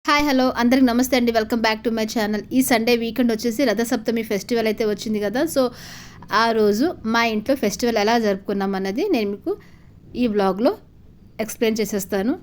Hi hello అందరికి నమస్తే అండి. Welcome back to my channel. ఈ సండే వీకెండ్ వచ్చేసి రథసప్తమి ఫెస్టివల్ అయితే వచ్చింది కదా. సో ఆ రోజు మా ఇంట్లో ఫెస్టివల్ ఎలా జరుపుకున్నాం అన్నది నేను మీకు ఈ వ్లాగ్లో ఎక్స్ప్లెయిన్ చేసేస్తాను.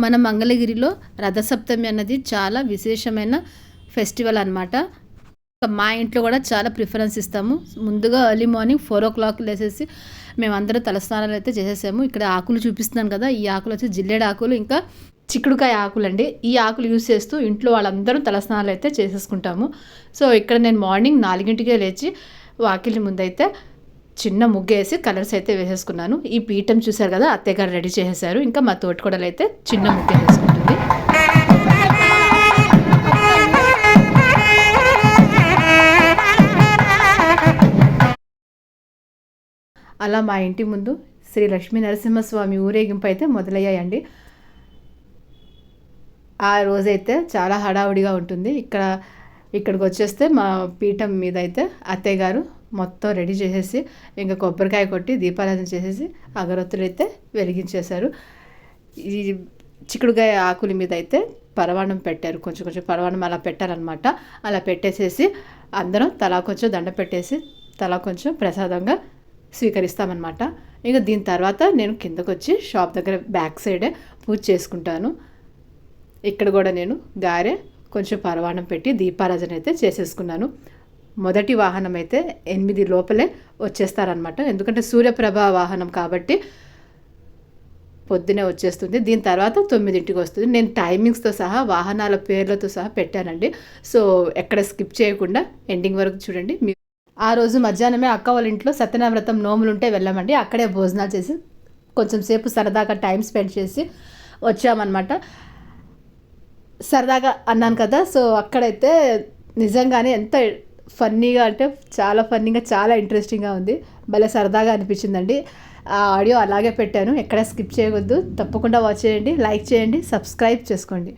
మన మంగళగిరిలో రథసప్తమి అన్నది చాలా విశేషమైన ఫెస్టివల్ అనమాట. మా ఇంట్లో కూడా చాలా ప్రిఫరెన్స్ ఇస్తాము. ముందుగా ఎర్లీ మార్నింగ్ 4 o'clock లేసేసి మేమందరం తలస్నానాలు అయితే చేసేసాము. ఇక్కడ ఆకులు చూపిస్తున్నాను కదా, ఈ ఆకులు వచ్చి జిల్లేడు ఆకులు, ఇంకా చిక్కుడుకాయ ఆకులండి. ఈ ఆకులు యూజ్ చేస్తూ ఇంట్లో వాళ్ళందరూ తలస్నానాలు అయితే చేసేసుకుంటాము. సో ఇక్కడ నేను మార్నింగ్ 4 లేచి వాకిలి ముందైతే చిన్న ముగ్గేసి కలర్స్ అయితే వేసేసుకున్నాను. ఈ పీఠం చూసారు కదా, అత్తయ్య గారు రెడీ చేసేసారు. ఇంకా మా తోటికోడలు అయితే చిన్న ముగ్గు వేసుకుంటుంది. అలా మా ఇంటి ముందు శ్రీ లక్ష్మీ నరసింహస్వామి ఊరేగింపు అయితే మొదలయ్యాయండి. ఆ రోజైతే చాలా హడావుడిగా ఉంటుంది. ఇక్కడికి వచ్చేస్తే మా పీఠం మీద అయితే అత్తయ్య గారు మొత్తం రెడీ చేసేసి ఇంకా కొబ్బరికాయ కొట్టి దీపారాధన చేసేసి అగరొత్తులు అయితే వెలిగించేశారు. ఈ చిక్కుడుకాయ ఆకుల మీద అయితే పరవాణం పెట్టారు. కొంచెం కొంచెం పరవాణం అలా పెట్టారనమాట. అలా పెట్టేసేసి అందరం తలా కొంచెం దండ పెట్టేసి తలా కొంచెం ప్రసాదంగా స్వీకరిస్తామన్నమాట. ఇంకా దీని తర్వాత నేను కిందకు వచ్చి షాప్ దగ్గర బ్యాక్ సైడే పూజ చేసుకుంటాను. ఇక్కడ కూడా నేను గారె కొంచెం పరవాణం పెట్టి దీపారాధన అయితే చేసేసుకున్నాను. మొదటి వాహనం అయితే 8 లోపలే వచ్చేస్తారనమాట. ఎందుకంటే సూర్యప్రభ వాహనం కాబట్టి పొద్దునే వచ్చేస్తుంది. దీని తర్వాత 9ంటికి వస్తుంది. నేను టైమింగ్స్తో సహా వాహనాల పేర్లతో సహా పెట్టానండి. సో ఎక్కడ స్కిప్ చేయకుండా ఎండింగ్ వరకు చూడండి. ఆ రోజు మధ్యాహ్నమే అక్క వాళ్ళ ఇంట్లో సత్యనావ్రతం నోములు ఉంటే వెళ్ళామండి. అక్కడే భోజనాలు చేసి కొంచెం సేపు సరదాగా టైం స్పెండ్ చేసి వచ్చామన్నమాట. సరదాగా అన్నాను కదా, సో అక్కడైతే నిజంగానే ఎంత ఫన్నీగా అంటే చాలా ఫన్నీగా, చాలా ఇంట్రెస్టింగ్గా ఉంది. భలే సరదాగా అనిపించిందండి. ఆ ఆడియో అలాగే పెట్టాను, ఎక్కడ స్కిప్ చేయవద్దు. తప్పకుండా వాచ్ చేయండి, లైక్ చేయండి, సబ్స్క్రైబ్ చేసుకోండి.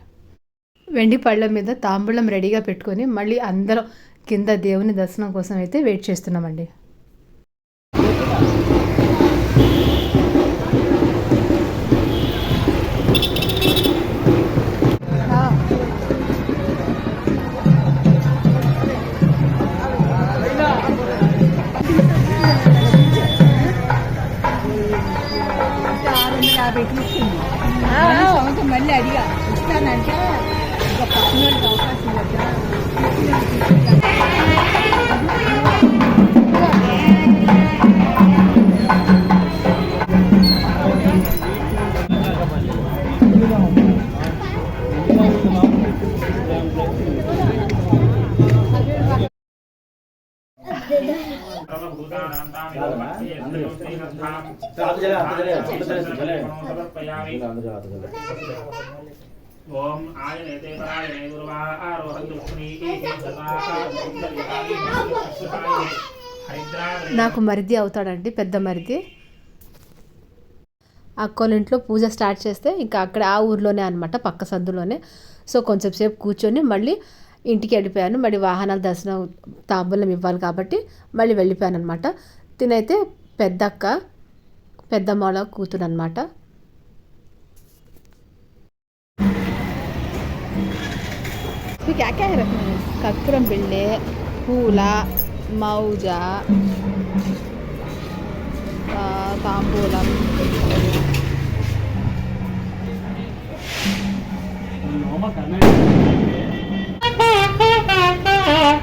వెండి పళ్ళ మీద తాంబూలం రెడీగా పెట్టుకొని మళ్ళీ అందరం కింద దేవుని దర్శనం కోసం అయితే వెయిట్ చేస్తున్నామండి. మళ్ళీ అడిగా ఇస్తానంటే ఒక పర్సనల్ అవకాశం కదా. ఓం ఆయనేతే పరాయణే గురువా ఆరోహంతు నాకు మరిది అవుతాడండి, పెద్ద మరిది. అక్కోళ్ళ ఇంట్లో పూజ స్టార్ట్ చేస్తే ఇంకా అక్కడ ఆ ఊర్లోనే అనమాట, పక్క సందులోనే. సో కొంచెం సేపు కూర్చొని మళ్ళీ ఇంటికి వెళ్ళిపోయాను. మళ్ళీ వాహనాల దర్శనం తాంబూలం ఇవ్వాలి కాబట్టి మళ్ళీ వెళ్ళిపోయాను అనమాట. తినైతే పెద్దక్క, పెద్దమ్మల కూతురు అనమాట. కర్పూరం బిళ్ళే, పూల మౌజ, తాంబూలం,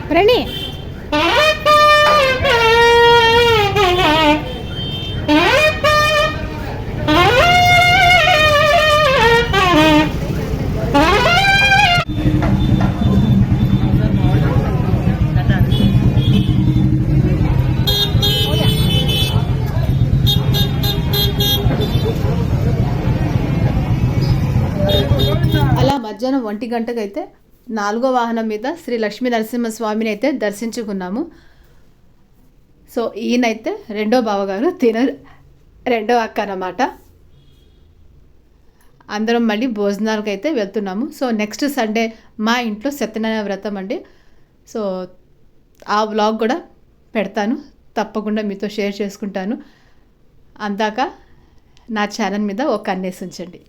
ప్రణి అలా మధ్యాహ్నం 1 గంటకైతే 4వ వాహనం మీద శ్రీ లక్ష్మీ నరసింహస్వామిని అయితే దర్శించుకున్నాము. సో ఈయనైతే రెండో బావగారు, తిన రెండో అక్క అన్నమాట. అందరం మళ్ళీ భోజనాలకు అయితే వెళ్తున్నాము. సో నెక్స్ట్ సండే మా ఇంట్లో సత్యనారాయణ వ్రతం అండి. సో ఆ వ్లాగ్ కూడా పెడతాను, తప్పకుండా మీతో షేర్ చేసుకుంటాను. అందాక నా ఛానల్ మీద ఒక కన్నేసి ఉంచండి.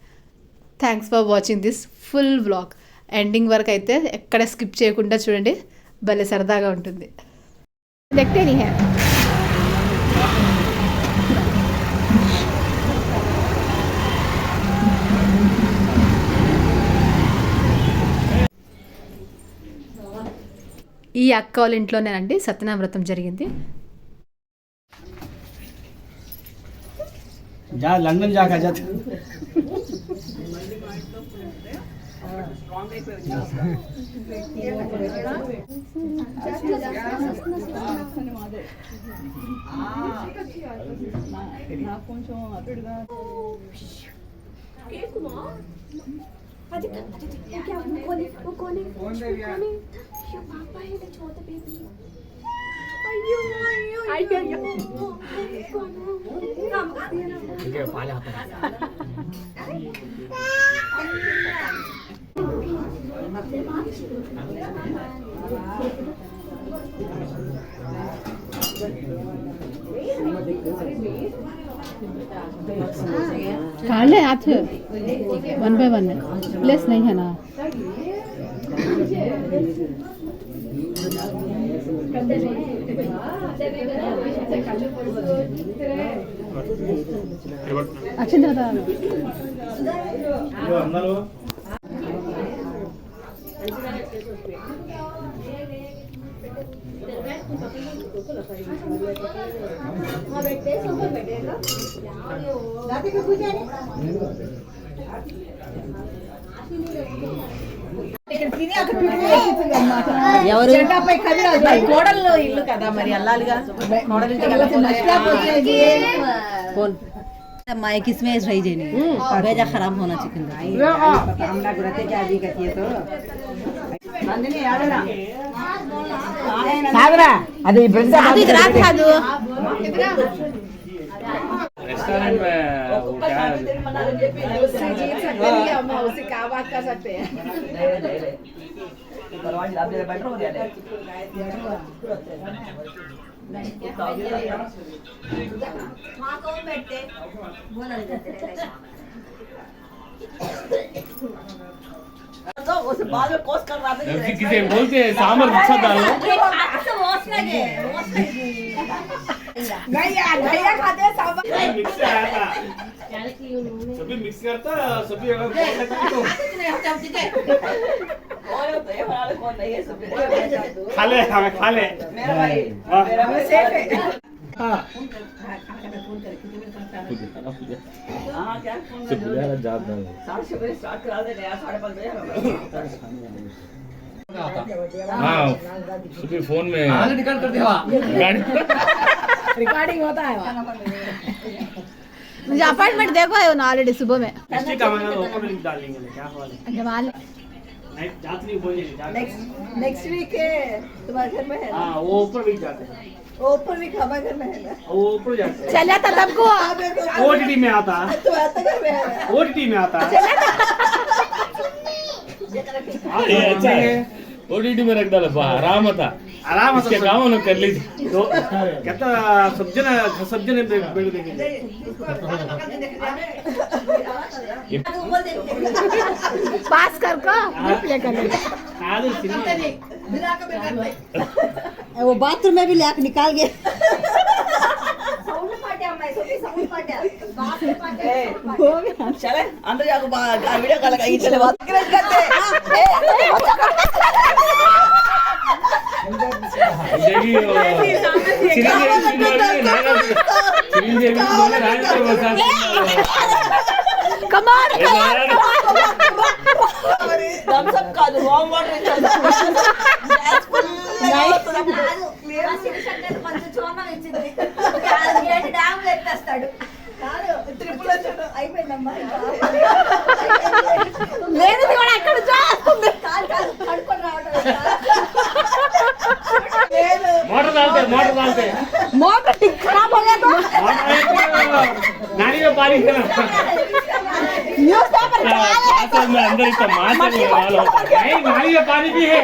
Thanks for watching this full vlog. Ending వరకు అయితే ఎక్కడ స్కిప్ చేయకుండా చూడండి, భలే సరదాగా ఉంటుంది. देखते नहीं है ఈ అక్క వాళ్ళ ఇంట్లోనేనండి సత్యనారాయణ వ్రతం జరిగింది. जा लंदन जाकर जा काट ले हाथ से 1 by 1 प्लेस नहीं है ना. अच्छा दादा ఎవరు కోడల్లో ఇల్లు కదా మరి అల్లాలిగా माए किसमें रही जेनी भेजा खराब होना चिकन सागरा अरे रात खा दो रेस्टोरेंट में वो क्या है उसे क्या बात कर सकते हैं किसी बोलते हैं सांबर अच्छा डालो मिक्स आया था सभी मिक्स करता सभी अगर खा ले हमें खा ले मेरा भाई मेरा भाई सेफ है हाँ सुबह फोन में निकाल कर देवा रिकॉर्डिंग होता है मुझे अपॉइंटमेंट देखो है ना ऑलरेडी सुबह में. स्टिक हमारा ऊपर लिख डालेंगे क्या वाले जमाल नहीं जात नहीं बोलिए नेक्स्ट वीक तुम्हारे घर में है ना हाँ वो ऊपर भी जाते हैं वो ऊपर वीक हमारे घर में है ना वो ऊपर जाते हैं चल जाता तब को ओटीटी में आता है तुम्हारे घर में है ओटीटी में आता है ये अच्छा है ओटीटी में रख डालो आराम था आराम से इसके काम उन्होंने कर लीजिए तो कहता सब जने बैठ देंगे पास कर को प्ले कर ले. आदि सिनेमा वो बाथरूम में भी ले आके निकाल गए चले अंदर जाकर वीडियो कॉल करेंगे चले बात करते देखिए चिरंजीवी बोले राजेंद्र प्रसाद कमाल थम्स अप का वार्म वाटर ట్రిపుల్ అయిపోయిందమ్మా లేదు కూడా అక్కడ చూస్తుంది కడుకొని రావడం मोटर डालते मोटर टिक खराब हो गया तो नानी में पानी देना न्यूज़ पेपर असल में अंदर इसका मास्क वाला होता है नहीं नानी में पानी भी है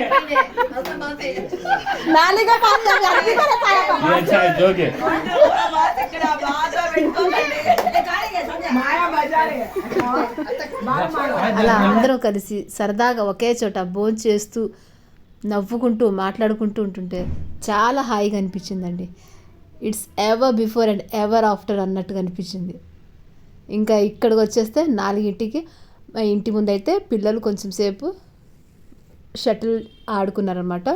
नाली का पानी जब जाती है ये अच्छा है जोक है అలా అందరూ కలిసి సరదాగా ఒకే చోట భోజనం చేస్తూ నవ్వుకుంటూ మాట్లాడుకుంటూ ఉంటుంటే చాలా హాయిగా అనిపించిందండి. It's ever before and ever after అన్నట్టుగా అనిపించింది. ఇంకా ఇక్కడికి వచ్చేస్తే 4ంటికి మా ఇంటి ముందైతే పిల్లలు కొంచెం సేపు షటిల్ ఆడుకున్నారనమాట.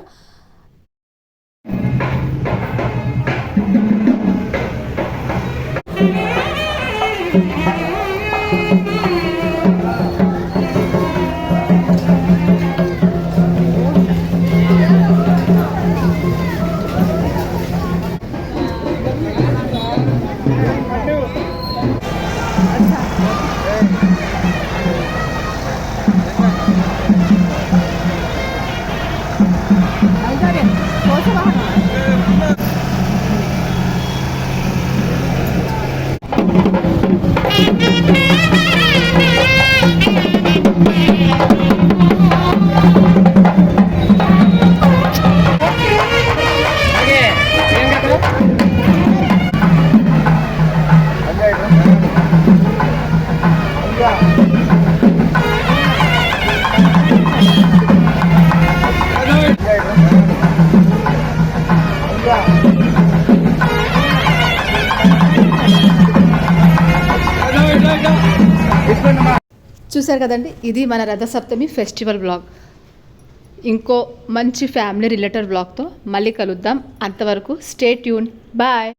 చూశారు కదండి, ఇది మన రథసప్తమి ఫెస్టివల్ బ్లాగ్. ఇంకో మంచి ఫ్యామిలీ రిలేటెడ్ బ్లాగ్తో మళ్ళీ కలుద్దాం. అంతవరకు స్టే ట్యూన్. బాయ్.